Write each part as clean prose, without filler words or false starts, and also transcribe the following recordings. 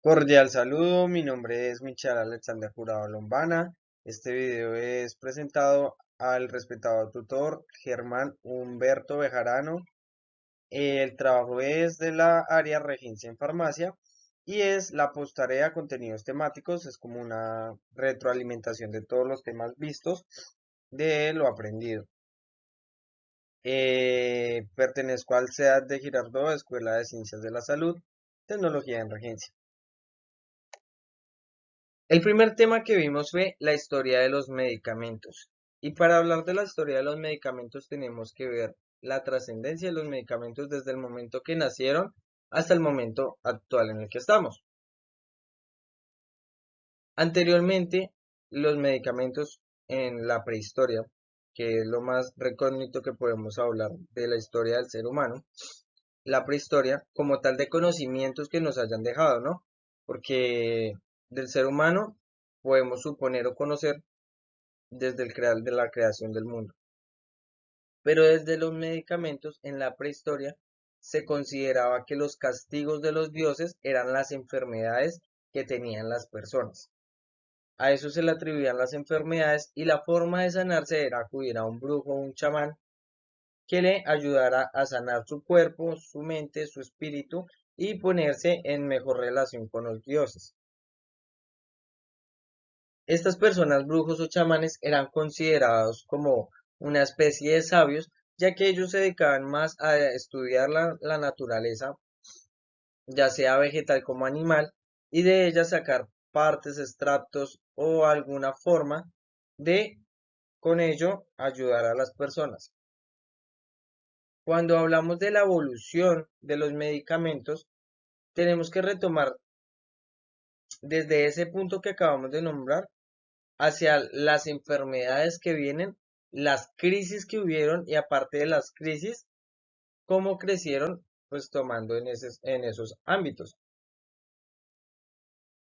Cordial saludo, mi nombre es Michelle Alexander Jurado Lombana. Este video es presentado al respetado tutor Germán Humberto Bejarano. El trabajo es de la área Regencia en Farmacia y es la postarea contenidos temáticos, es como una retroalimentación de todos los temas vistos de lo aprendido. Pertenezco al CEAT de Girardot, Escuela de Ciencias de la Salud, Tecnología en Regencia. El primer tema que vimos fue la historia de los medicamentos. Y para hablar de la historia de los medicamentos tenemos que ver la trascendencia de los medicamentos desde el momento que nacieron hasta el momento actual en el que estamos. Anteriormente, los medicamentos en la prehistoria, que es lo más recógnito que podemos hablar de la historia del ser humano, la prehistoria como tal de conocimientos que nos hayan dejado, ¿no? Porque del ser humano podemos suponer o conocer desde de la creación del mundo. Pero desde los medicamentos en la prehistoria se consideraba que los castigos de los dioses eran las enfermedades que tenían las personas. A eso se le atribuían las enfermedades y la forma de sanarse era acudir a un brujo o un chamán que le ayudara a sanar su cuerpo, su mente, su espíritu y ponerse en mejor relación con los dioses. Estas personas, brujos o chamanes, eran considerados como una especie de sabios, ya que ellos se dedicaban más a estudiar la naturaleza, ya sea vegetal como animal, y de ella sacar partes, extractos o alguna forma de, con ello, ayudar a las personas. Cuando hablamos de la evolución de los medicamentos, tenemos que retomar desde ese punto que acabamos de nombrar hacia las enfermedades que vienen, las crisis que hubieron y aparte de las crisis, cómo crecieron, pues tomando en esos ámbitos.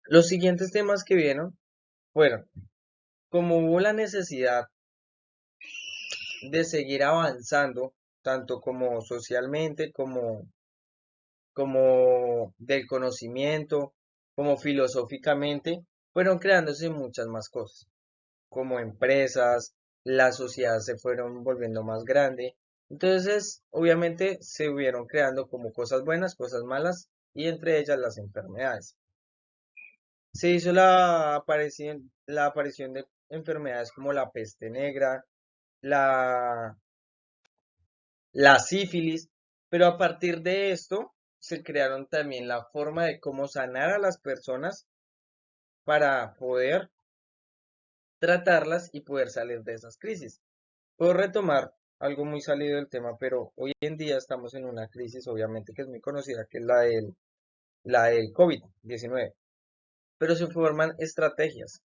Los siguientes temas que vieron fueron, como hubo la necesidad de seguir avanzando, tanto como socialmente, como del conocimiento, como filosóficamente, fueron creándose muchas más cosas, como empresas, la sociedad se fueron volviendo más grande. Entonces, obviamente, se hubieron creando como cosas buenas, cosas malas, y entre ellas las enfermedades. Se hizo la aparición de enfermedades como la peste negra, la, la sífilis, pero a partir de esto se crearon también la forma de cómo sanar a las personas para poder tratarlas y poder salir de esas crisis. Puedo retomar algo muy salido del tema, pero hoy en día estamos en una crisis, obviamente que es muy conocida, que es la del COVID-19. Pero se forman estrategias,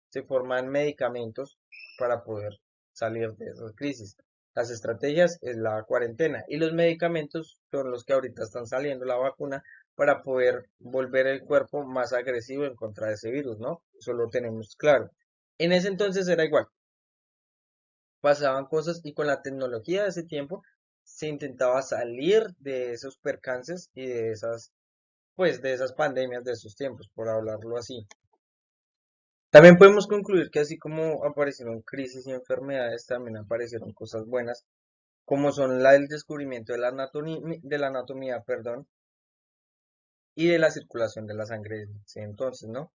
se forman medicamentos para poder salir de esas crisis. Las estrategias es la cuarentena y los medicamentos son los que ahorita están saliendo, la vacuna, para poder volver el cuerpo más agresivo en contra de ese virus, ¿no? Eso lo tenemos claro. En ese entonces era igual, pasaban cosas y con la tecnología de ese tiempo se intentaba salir de esos percances y de esas, pues, de esas pandemias de esos tiempos, por hablarlo así. También podemos concluir que así como aparecieron crisis y enfermedades, también aparecieron cosas buenas, como son la del descubrimiento de la anatomía, perdón, y de la circulación de la sangre, sí, entonces, ¿no?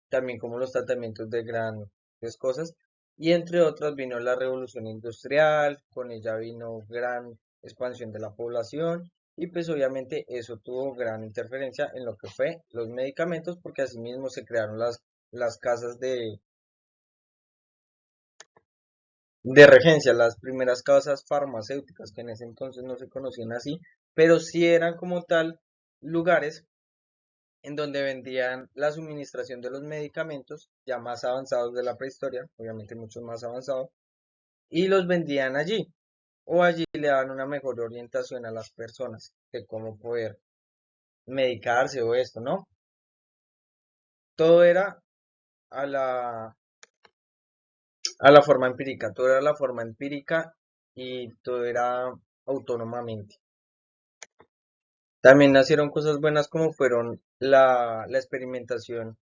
También como los tratamientos de grandes cosas, y entre otras vino la revolución industrial, con ella vino gran expansión de la población, y pues obviamente eso tuvo gran interferencia en lo que fue los medicamentos, porque asimismo se crearon las casas de regencia, las primeras casas farmacéuticas, que en ese entonces no se conocían así, pero sí eran como tal lugares en donde vendían la suministración de los medicamentos ya más avanzados de la prehistoria, obviamente muchos más avanzados, y los vendían allí, o allí le daban una mejor orientación a las personas de cómo poder medicarse o esto, ¿no? Todo era a a la forma empírica, todo era la forma empírica y todo era autónomamente. También nacieron cosas buenas como fueron la experimentación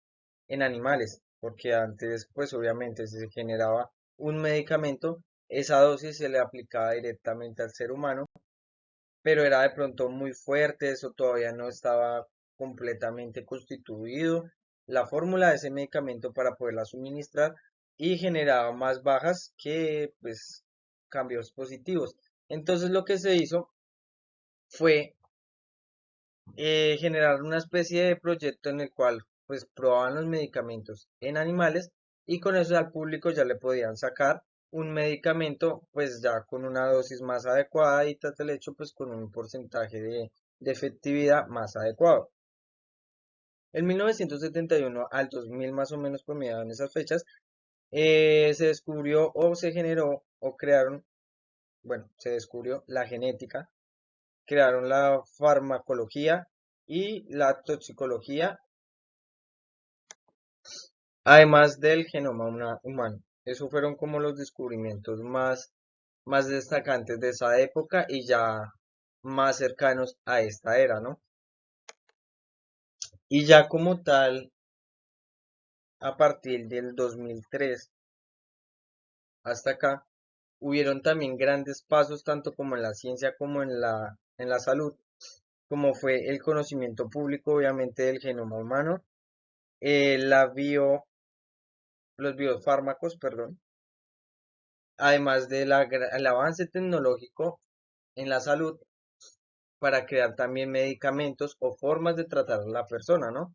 en animales, porque antes, pues obviamente, si se generaba un medicamento, esa dosis se le aplicaba directamente al ser humano, pero era de pronto muy fuerte, eso todavía no estaba completamente constituido, la fórmula de ese medicamento para poderla suministrar y generaba más bajas que, pues, cambios positivos. Entonces lo que se hizo fue generar una especie de proyecto en el cual pues probaban los medicamentos en animales y con eso al público ya le podían sacar un medicamento pues ya con una dosis más adecuada y tras el hecho pues con un porcentaje de efectividad más adecuado. En 1971 al 2000 más o menos promediado en esas fechas, se descubrió o se generó o crearon, bueno, se descubrió la genética, crearon la farmacología y la toxicología, además del genoma humano. Esos fueron como los descubrimientos más destacantes de esa época y ya más cercanos a esta era, ¿no? Y ya como tal, a partir del 2003 hasta acá, hubieron también grandes pasos tanto como en la ciencia como en la salud, como fue el conocimiento público, obviamente, del genoma humano, la los biofármacos, perdón, además del avance tecnológico en la salud para crear también medicamentos o formas de tratar a la persona, ¿no?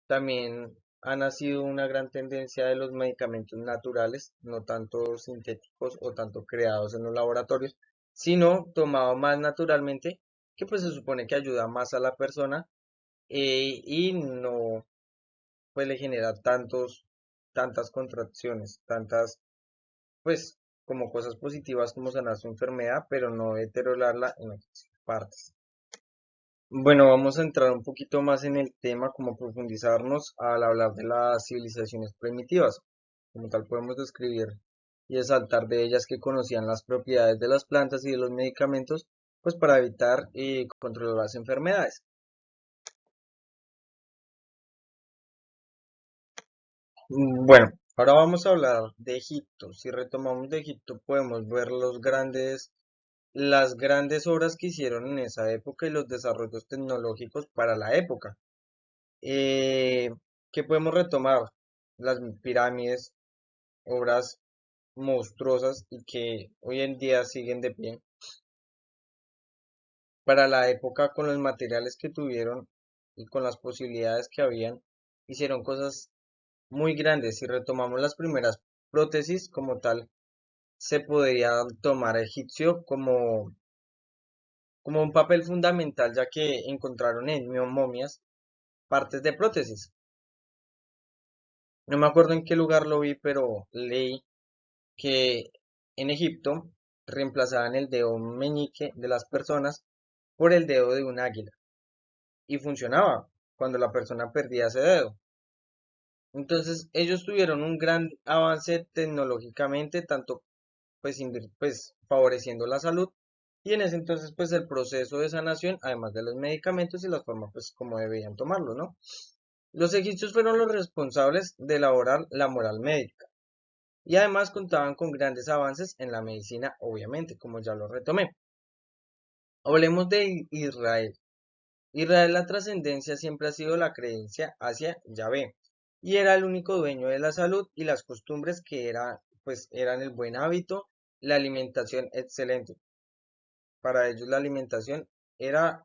También ha nacido una gran tendencia de los medicamentos naturales, no tanto sintéticos o tanto creados en los laboratorios, sino tomados más naturalmente, que pues se supone que ayuda más a la persona y no pues le genera tantas contracciones, tantas pues como cosas positivas como sanar su enfermedad, pero no deteriorarla en otras partes. Bueno, vamos a entrar un poquito más en el tema, como profundizarnos al hablar de las civilizaciones primitivas. Como tal, podemos describir y resaltar de ellas que conocían las propiedades de las plantas y de los medicamentos, pues para evitar y controlar las enfermedades. Bueno, ahora vamos a hablar de Egipto. Si retomamos de Egipto, podemos ver las grandes obras que hicieron en esa época y los desarrollos tecnológicos para la época. Eh, que podemos retomar las pirámides, obras monstruosas y que hoy en día siguen de pie. Para la época, con los materiales que tuvieron y con las posibilidades que habían, hicieron cosas muy grandes. Si retomamos las primeras prótesis como tal, se podría tomar a egipcio como un papel fundamental, ya que encontraron en momias partes de prótesis. No me acuerdo en qué lugar lo vi, pero leí que en Egipto reemplazaban el dedo meñique de las personas por el dedo de un águila y funcionaba cuando la persona perdía ese dedo. Entonces ellos tuvieron un gran avance tecnológicamente, tanto pues favoreciendo la salud y en ese entonces pues el proceso de sanación, además de los medicamentos y la forma pues como debían tomarlo, ¿no? Los egipcios fueron los responsables de elaborar la moral médica y además contaban con grandes avances en la medicina, obviamente, como ya lo retomé. Hablemos de Israel. Israel, la trascendencia siempre ha sido la creencia hacia Yahvé y era el único dueño de la salud y las costumbres que eran el buen hábito, la alimentación excelente. Para ellos la alimentación era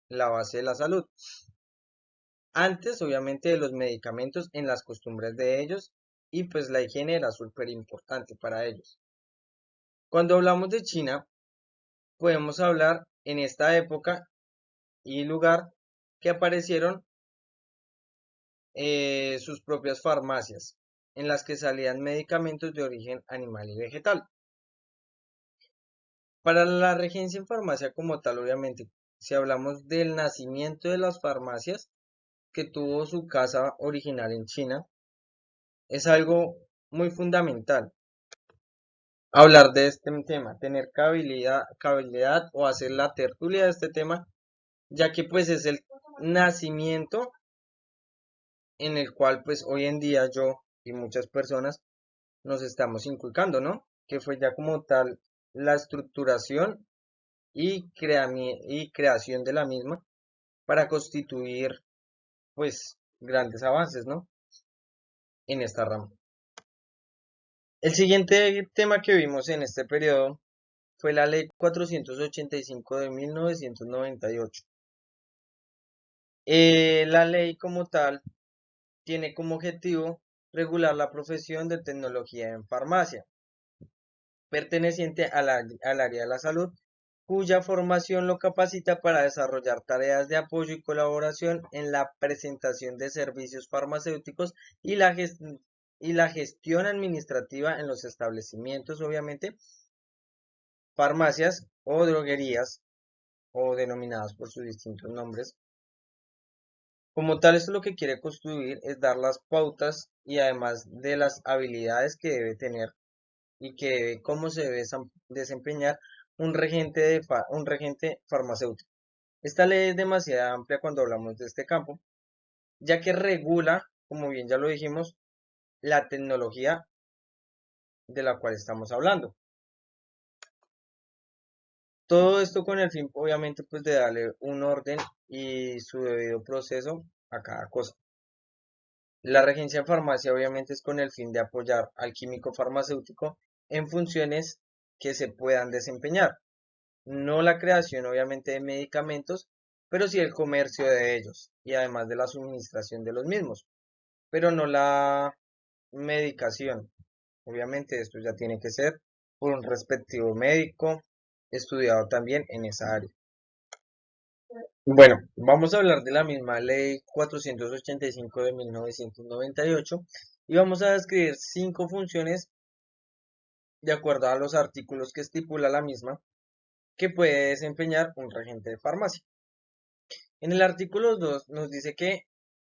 la base de la salud. Antes, obviamente, de los medicamentos en las costumbres de ellos y pues la higiene era súper importante para ellos. Cuando hablamos de China, podemos hablar en esta época y lugar que aparecieron sus propias farmacias, en las que salían medicamentos de origen animal y vegetal. Para la regencia en farmacia como tal, obviamente, si hablamos del nacimiento de las farmacias, que tuvo su casa original en China, es algo muy fundamental. Hablar de este tema, tener cabalidad o hacer la tertulia de este tema ya que pues es el nacimiento en el cual pues hoy en día yo y muchas personas nos estamos inculcando, ¿no? Que fue ya como tal la estructuración y creación de la misma para constituir pues grandes avances, ¿no? En esta rama. El siguiente tema que vimos en este periodo fue la Ley 485 de 1998. La ley como tal tiene como objetivo regular la profesión de tecnología en farmacia, perteneciente al área de la salud, cuya formación lo capacita para desarrollar tareas de apoyo y colaboración en la presentación de servicios farmacéuticos y la gestión administrativa en los establecimientos, obviamente, farmacias o droguerías, o denominadas por sus distintos nombres. Como tal, esto lo que quiere construir es dar las pautas y además de las habilidades que debe tener y cómo se debe desempeñar un regente farmacéutico. Esta ley es demasiado amplia cuando hablamos de este campo, ya que regula, como bien ya lo dijimos, la tecnología de la cual estamos hablando. Todo esto con el fin, obviamente, pues de darle un orden y su debido proceso a cada cosa. La regencia en farmacia obviamente es con el fin de apoyar al químico farmacéutico en funciones que se puedan desempeñar, no la creación obviamente de medicamentos, pero sí el comercio de ellos y además de la suministración de los mismos, pero no la medicación. Obviamente esto ya tiene que ser por un respectivo médico estudiado también en esa área. Bueno, vamos a hablar de la misma ley 485 de 1998 y vamos a describir 5 funciones de acuerdo a los artículos que estipula la misma que puede desempeñar un regente de farmacia. En el artículo 2 nos dice que,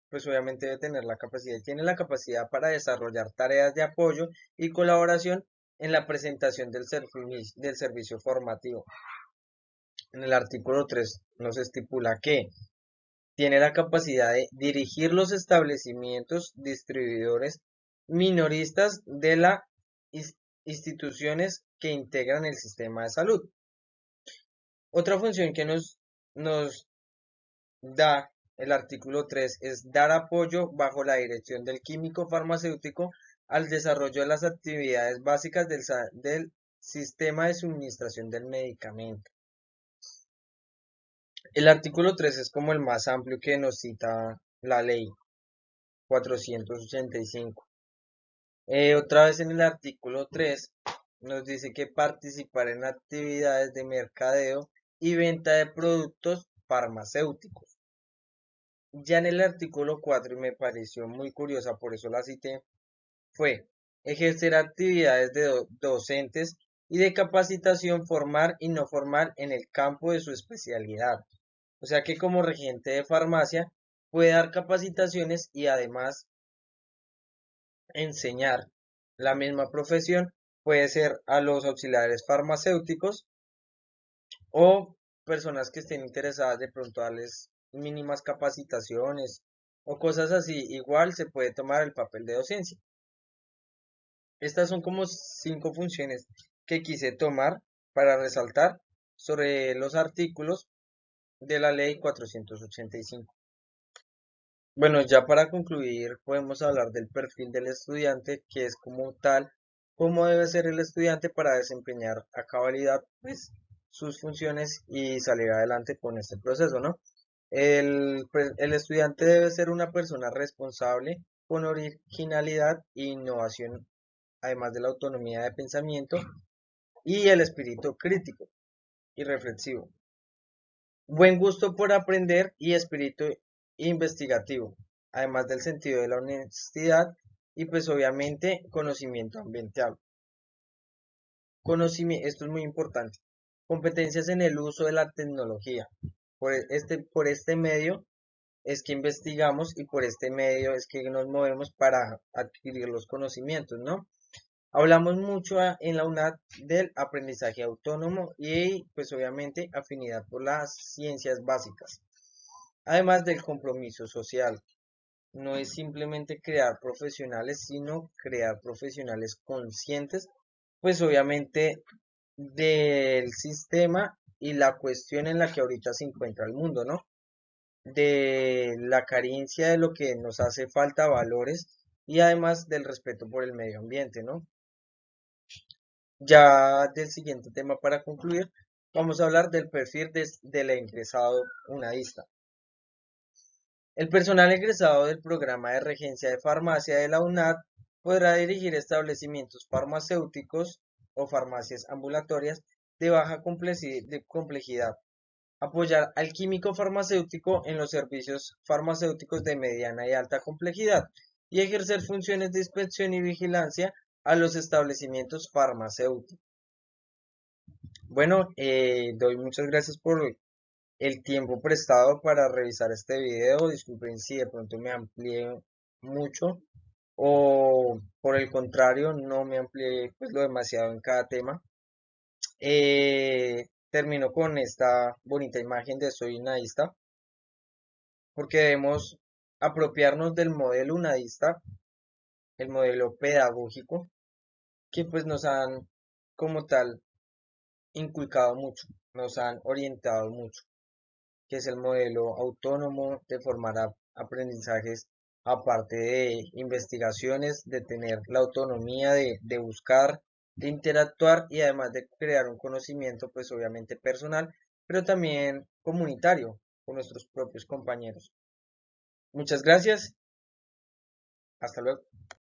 pues obviamente debe tener la capacidad, tiene la capacidad para desarrollar tareas de apoyo y colaboración en la presentación del servicio formativo. En el artículo 3 nos estipula que tiene la capacidad de dirigir los establecimientos distribuidores minoristas de las instituciones que integran el sistema de salud. Otra función que nos da el artículo 3 es dar apoyo bajo la dirección del químico farmacéutico al desarrollo de las actividades básicas del sistema de suministración del medicamento. El artículo 3 es como el más amplio que nos cita la ley 485. Otra vez en el artículo 3 nos dice que participar en actividades de mercadeo y venta de productos farmacéuticos. Ya en el artículo 4, y me pareció muy curiosa, por eso la cité, fue ejercer actividades de docentes y de capacitación formal y no formal en el campo de su especialidad. O sea que como regente de farmacia puede dar capacitaciones y además enseñar la misma profesión, puede ser a los auxiliares farmacéuticos o personas que estén interesadas de pronto darles mínimas capacitaciones o cosas así. Igual se puede tomar el papel de docencia. Estas son como 5 funciones que quise tomar para resaltar sobre los artículos de la ley 485. Bueno, ya para concluir, podemos hablar del perfil del estudiante, que es como tal, cómo debe ser el estudiante para desempeñar a cabalidad, pues, sus funciones y salir adelante con este proceso, ¿no? El estudiante debe ser una persona responsable, con originalidad e innovación, además de la autonomía de pensamiento y el espíritu crítico y reflexivo. Buen gusto por aprender y espíritu investigativo, además del sentido de la honestidad y pues obviamente conocimiento ambiental. Esto es muy importante. Competencias en el uso de la tecnología. Por este medio es que investigamos y por este medio es que nos movemos para adquirir los conocimientos, ¿no? Hablamos mucho en la UNAD del aprendizaje autónomo y pues obviamente afinidad por las ciencias básicas, además del compromiso social. No es simplemente crear profesionales, sino crear profesionales conscientes, pues obviamente del sistema y la cuestión en la que ahorita se encuentra el mundo, ¿no? De la carencia de lo que nos hace falta valores y además del respeto por el medio ambiente, ¿no? Ya del siguiente tema para concluir, vamos a hablar del perfil del egresado unadista. El personal egresado del programa de regencia de farmacia de la UNAD podrá dirigir establecimientos farmacéuticos o farmacias ambulatorias de baja complejidad, apoyar al químico farmacéutico en los servicios farmacéuticos de mediana y alta complejidad y ejercer funciones de inspección y vigilancia a los establecimientos farmacéuticos. Bueno, doy muchas gracias por el tiempo prestado para revisar este video. Disculpen si de pronto me amplié mucho o por el contrario no me amplié pues lo demasiado en cada tema. Termino con esta bonita imagen de soy unadista porque debemos apropiarnos del modelo unadista, el modelo pedagógico que pues nos han como tal inculcado mucho, nos han orientado mucho, que es el modelo autónomo de formar aprendizajes aparte de investigaciones, de tener la autonomía de buscar, de interactuar y además de crear un conocimiento, pues obviamente personal, pero también comunitario con nuestros propios compañeros. Muchas gracias, hasta luego.